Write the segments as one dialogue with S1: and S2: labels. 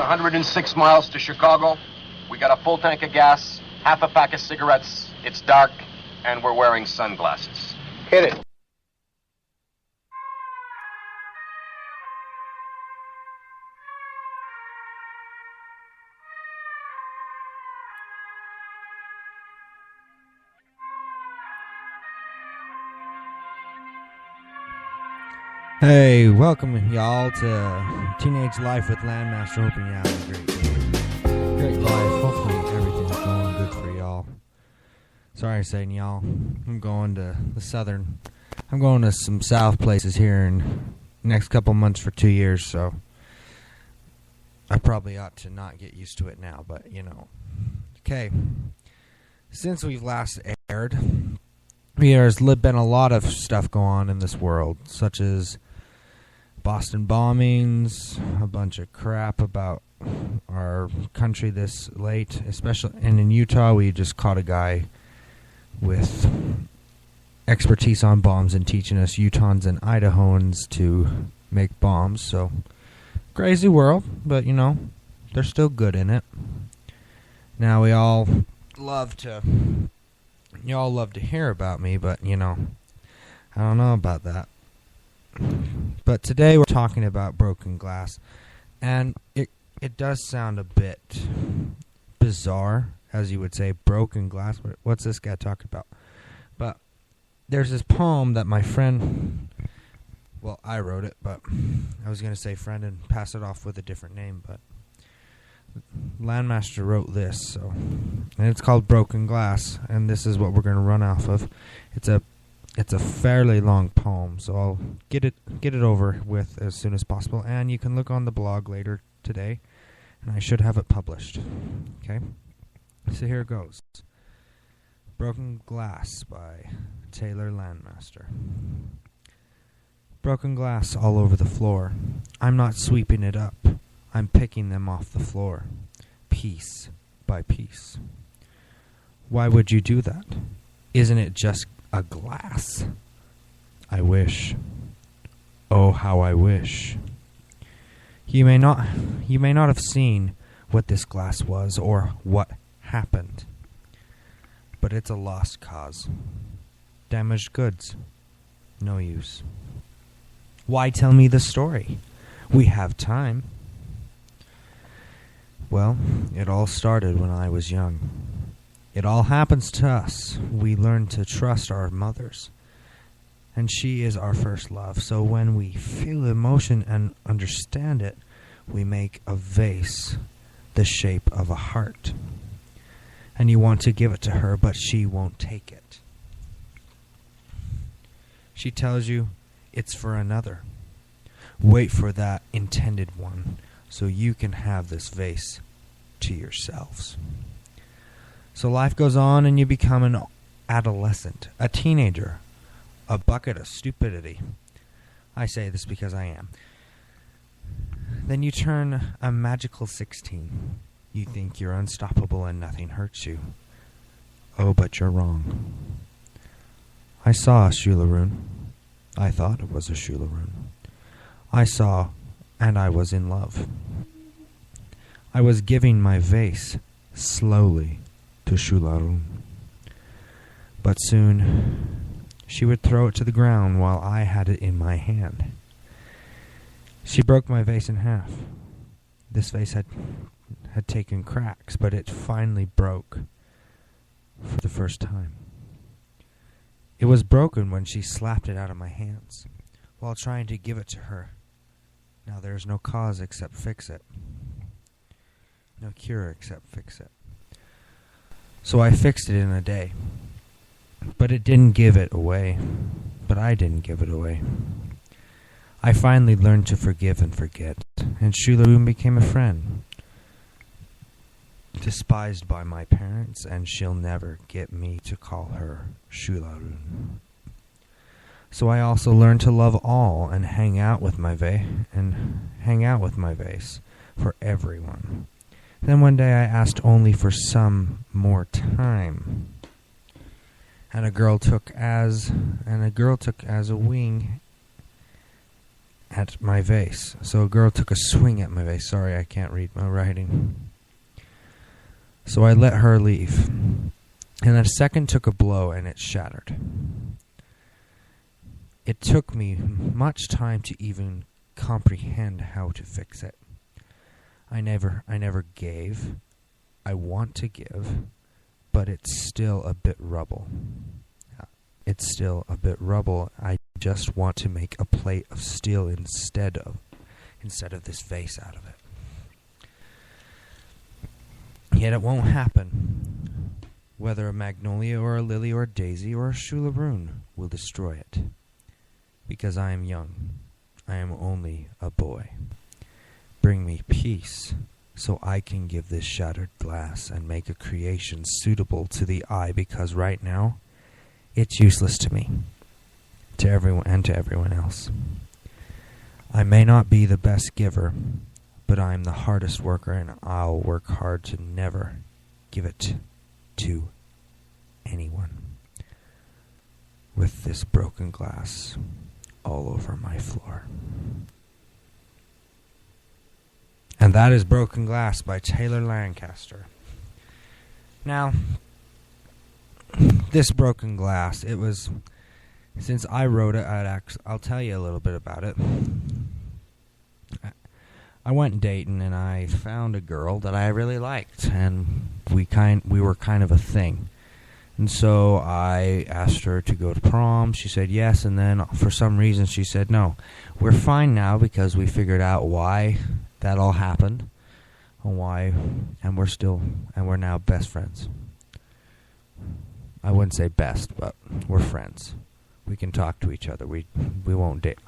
S1: 106 miles to Chicago. We got a full tank of gas, half a pack of cigarettes. It's dark, and we're wearing sunglasses. Hit it.
S2: Hey, welcome y'all to Teenage Life with Landmaster. Hoping you're having a great day. Great life. Hopefully everything's going good for y'all. Sorry saying y'all. I'm going to some south places here in next couple months for 2 years, so I probably ought to not get used to it now, but you know. Okay. Since we've last aired, there's been a lot of stuff going on in this world, such as Boston bombings, a bunch of crap about our country this late, especially, and in Utah we just caught a guy with expertise on bombs and teaching us Utahns and Idahoans to make bombs. So crazy world, but you know, they're still good in it. Now y'all love to hear about me, but you know, I don't know about that. But today we're talking about broken glass, and it does sound a bit bizarre, as you would say, broken glass. What's this guy talking about? But there's this poem that my friend, well, I wrote it, but I was going to say friend and pass it off with a different name, but Landmaster wrote this, and it's called Broken Glass, and this is what we're going to run off of. It's a fairly long poem, so I'll get it over with as soon as possible, and you can look on the blog later today, and I should have it published. Okay? So here it goes. Broken Glass by Taylor Landmaster. Broken glass all over the floor. I'm not sweeping it up. I'm picking them off the floor, piece by piece. Why would you do that? Isn't it just a glass? I wish. Oh, how I wish. You may not have seen what this glass was or what happened, but it's a lost cause. Damaged goods. No use. Why tell me the story? We have time. Well, it all started when I was young. It all happens to us. We learn to trust our mothers, and she is our first love. So when we feel emotion and understand it, we make a vase the shape of a heart. And you want to give it to her, but she won't take it. She tells you it's for another. Wait for that intended one, so you can have this vase to yourselves. So life goes on and you become an adolescent, a teenager, a bucket of stupidity. I say this because I am. Then you turn a magical 16. You think you're unstoppable and nothing hurts you. Oh, but you're wrong. I saw a Shularoon. I thought it was a Shularoon. I saw, and I was in love. I was giving my vase slowly to Shularoon. But soon she would throw it to the ground while I had it in my hand. She broke my vase in half. This vase had taken cracks, but it finally broke for the first time. It was broken when she slapped it out of my hands while trying to give it to her. Now there is no cause except fix it. No cure except fix it. So I fixed it in a day. But it didn't give it away. But I didn't give it away. I finally learned to forgive and forget, and Shularoon became a friend. Despised by my parents, and she'll never get me to call her Shularoon. So I also learned to love all and hang out with my vase for everyone. Then one day I asked only for some more time. And a girl took as a wing at my vase. So a girl took a swing at my vase. Sorry, I can't read my writing. So I let her leave. And a second took a blow and it shattered. It took me much time to even comprehend how to fix it. I never gave. I want to give, but it's still a bit rubble. It's still a bit rubble. I just want to make a plate of steel instead of this vase out of it. Yet it won't happen. Whether a magnolia or a lily or a daisy or a shulabrune will destroy it. Because I am young. I am only a boy. Bring me peace, so I can give this shattered glass and make a creation suitable to the eye, because right now, it's useless to me, to everyone and to everyone else. I may not be the best giver, but I am the hardest worker, and I'll work hard to never give it to anyone. With this broken glass all over my floor. And that is Broken Glass by Taylor Lancaster. Now, this Broken Glass, it was, since I wrote it, I'll tell you a little bit about it. I went dating and I found a girl that I really liked, and we were kind of a thing. And so I asked her to go to prom. She said yes, and then for some reason she said no. We're fine now because we figured out why that all happened, and we're now best friends. I wouldn't say best, but we're friends. We can talk to each other. We won't date.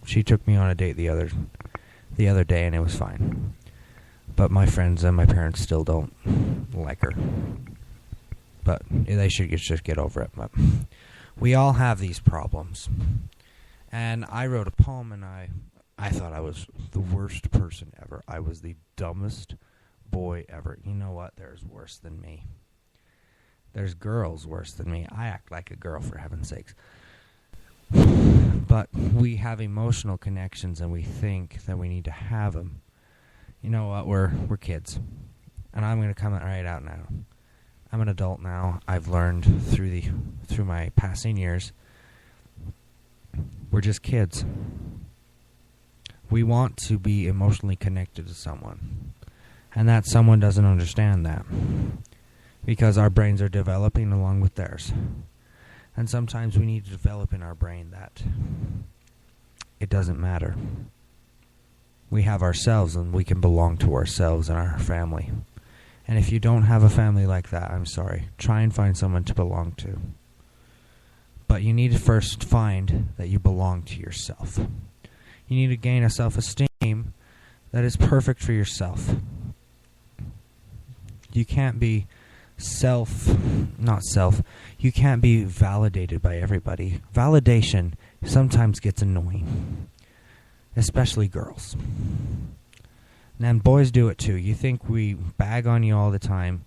S2: She took me on a date the other day, and it was fine. But my friends and my parents still don't like her. But they should just get over it. But we all have these problems. And I wrote a poem, and I thought I was the worst person ever. I was the dumbest boy ever. You know what? There's worse than me. There's girls worse than me. I act like a girl, for heaven's sakes. But we have emotional connections, and we think that we need to have them. You know what? We're kids. And I'm going to come right out now. I'm an adult now. I've learned through my passing years. We're just kids. We want to be emotionally connected to someone. And that someone doesn't understand that. Because our brains are developing along with theirs. And sometimes we need to develop in our brain that it doesn't matter. We have ourselves, and we can belong to ourselves and our family. And if you don't have a family like that, I'm sorry. Try and find someone to belong to. But you need to first find that you belong to yourself. You need to gain a self-esteem that is perfect for yourself. You can't be you can't be validated by everybody. Validation sometimes gets annoying. Especially girls. And boys do it too. You think we bag on you all the time.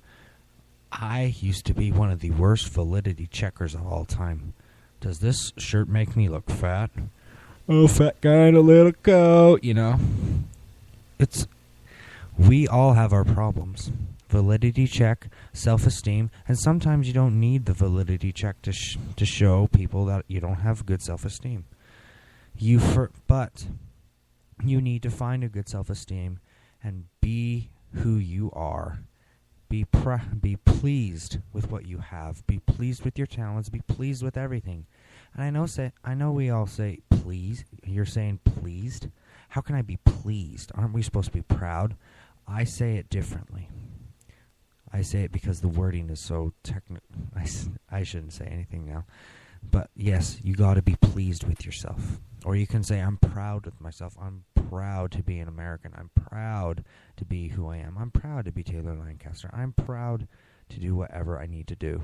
S2: I used to be one of the worst validity checkers of all time. Does this shirt make me look fat? Oh, fat guy in a little coat, you know. We all have our problems. Validity check, self-esteem, and sometimes you don't need the validity check to show people that you don't have good self-esteem. But you need to find a good self-esteem and be who you are. Be pleased with what you have. Be pleased with your talents. Be pleased with everything. And I know we all say please. You're saying pleased? How can I be pleased? Aren't we supposed to be proud? I say it differently. I say it because the wording is so technical. I shouldn't say anything now. But yes, you got to be pleased with yourself. Or you can say, I'm proud with myself. I'm proud to be an American. I'm proud to be who I am. I'm proud to be Taylor Lancaster. I'm proud to do whatever I need to do.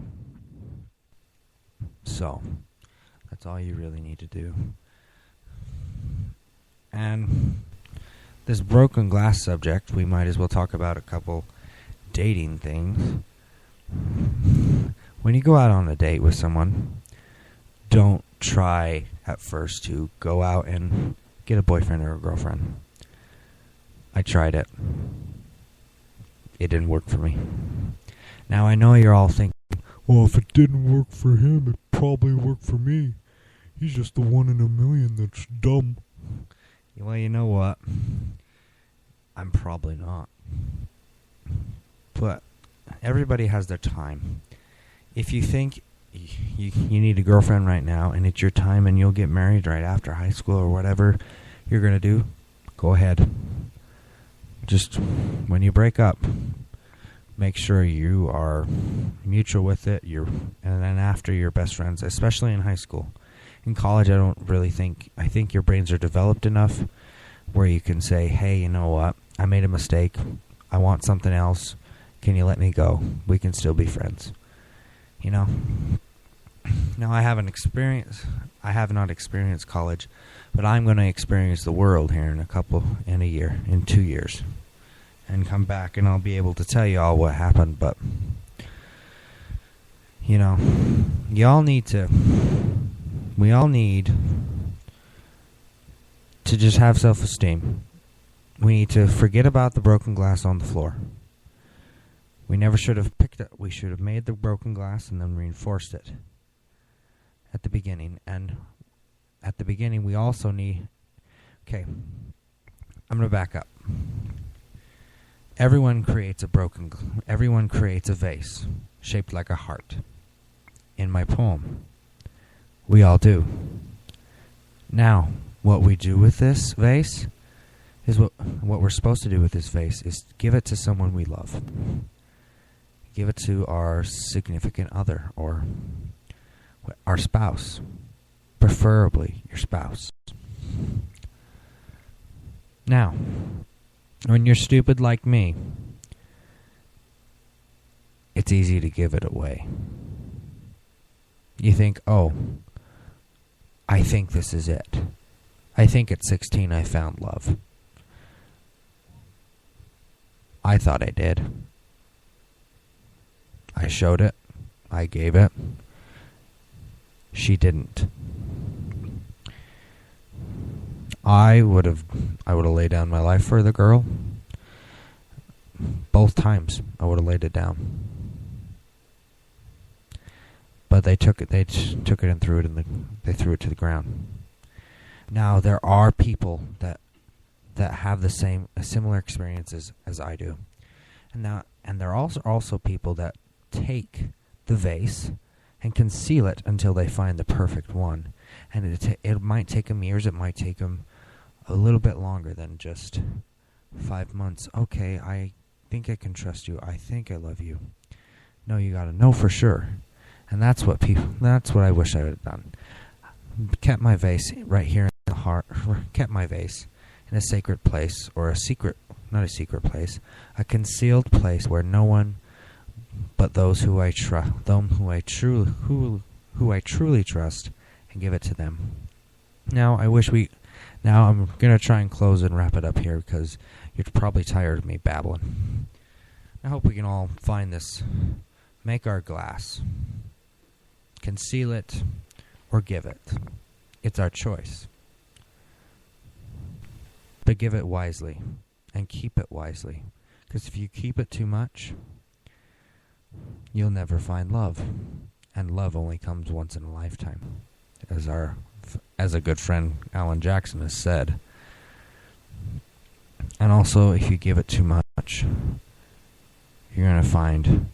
S2: So, that's all you really need to do. And this broken glass subject, we might as well talk about a couple dating things. When you go out on a date with someone, don't try at first to go out and get a boyfriend or a girlfriend. I tried it. It didn't work for me. Now I know you're all thinking, well, if it didn't work for him, it probably worked for me. He's just the one in a million that's dumb. Well, you know what? I'm probably not. But everybody has their time. If you think you need a girlfriend right now and it's your time and you'll get married right after high school or whatever you're going to do, go ahead. Just when you break up, make sure you are mutual with it. And then after you're best friends, especially in high school. In college, I think your brains are developed enough where you can say, hey, you know what? I made a mistake. I want something else. Can you let me go? We can still be friends. You know? Now, I have not experienced college, but I'm going to experience the world here in 2 years. And come back and I'll be able to tell you all what happened, but, you know, we all need to just have self-esteem. We need to forget about the broken glass on the floor. We never should have we should have made the broken glass and then reinforced it at the beginning. And at the beginning, we also need... Okay, I'm going to back up. Everyone creates a vase shaped like a heart. In my poem, we all do. Now, what we do with this vase is what we're supposed to do with this vase is give it to someone we love. Give it to our significant other or our spouse, preferably your spouse. Now, when you're stupid like me, it's easy to give it away. You think, oh, I think this is it. I think at 16 I found love. I thought I did. I showed it. I gave it. She didn't. I would have laid down my life for the girl. Both times I would have laid it down. But they took it and threw it threw it to the ground. Now there are people that have similar experiences as I do. And there are also people that take the vase and conceal it until they find the perfect one. And it might take them years. It might take them a little bit longer than just 5 months. Okay, I think I can trust you. I think I love you. No, you gotta know for sure. And that's what I wish I would have done. Kept my vase right here in the heart. Kept my vase in a sacred place, or not a secret place, a concealed place where no one but those who I trust, who I truly trust, and give it to them. Now I'm gonna try and close and wrap it up here because you're probably tired of me babbling. I hope we can all find this. Make our glass. Conceal it or give it. It's our choice. But give it wisely and keep it wisely. Because if you keep it too much, you'll never find love. And love only comes once in a lifetime. As a good friend Alan Jackson has said. And also, if you give it too much, you're going to find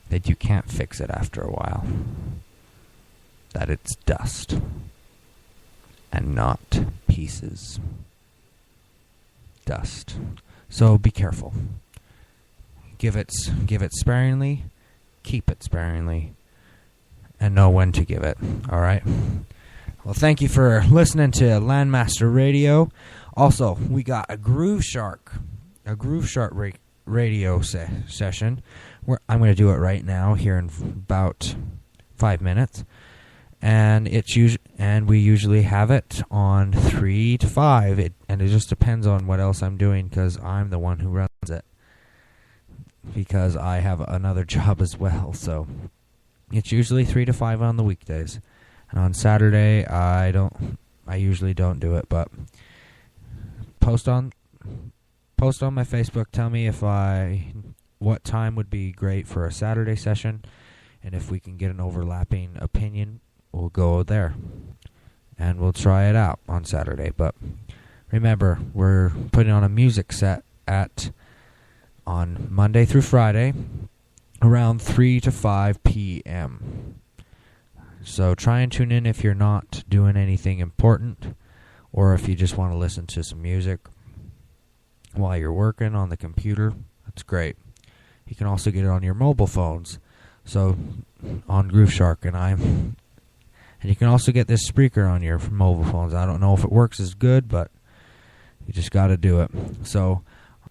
S2: that you can't fix it after a while. That it's dust and not pieces. Dust. So be careful. Give it sparingly, keep it sparingly, and know when to give it. All right? Well, thank you for listening to Landmaster Radio. Also, we got a Groove Shark radio session. I'm going to do it right now here in about 5 minutes. And we usually have it on 3 to 5. And it just depends on what else I'm doing because I'm the one who runs it. Because I have another job as well. So it's usually 3 to 5 on the weekdays. And on Saturday, I usually don't do it, but post on my Facebook. Tell me what time would be great for a Saturday session, and if we can get an overlapping opinion, we'll go there and we'll try it out on Saturday. But remember, we're putting on a music set on Monday through Friday around 3 to 5 p.m. So try and tune in if you're not doing anything important, or if you just want to listen to some music while you're working on the computer. That's great. You can also get it on your mobile phones, so on Grooveshark, and you can also get this Spreaker on your mobile phones. I don't know if it works as good, but you just got to do it. So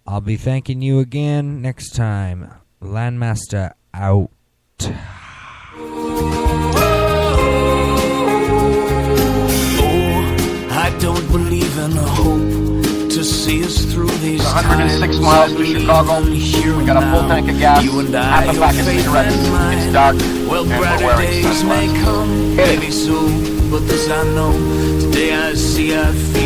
S2: I'll be thanking you again next time. Landmaster out.
S3: I don't believe in hope to see us through these
S1: 106 miles to Chicago. We got a full tank of gas, half a pack of cigarettes. It's dark,
S3: well,
S1: and we're
S3: brighter
S1: wearing
S3: days may
S1: sunglasses.
S3: come, maybe so, but this I know. Today I see, I feel.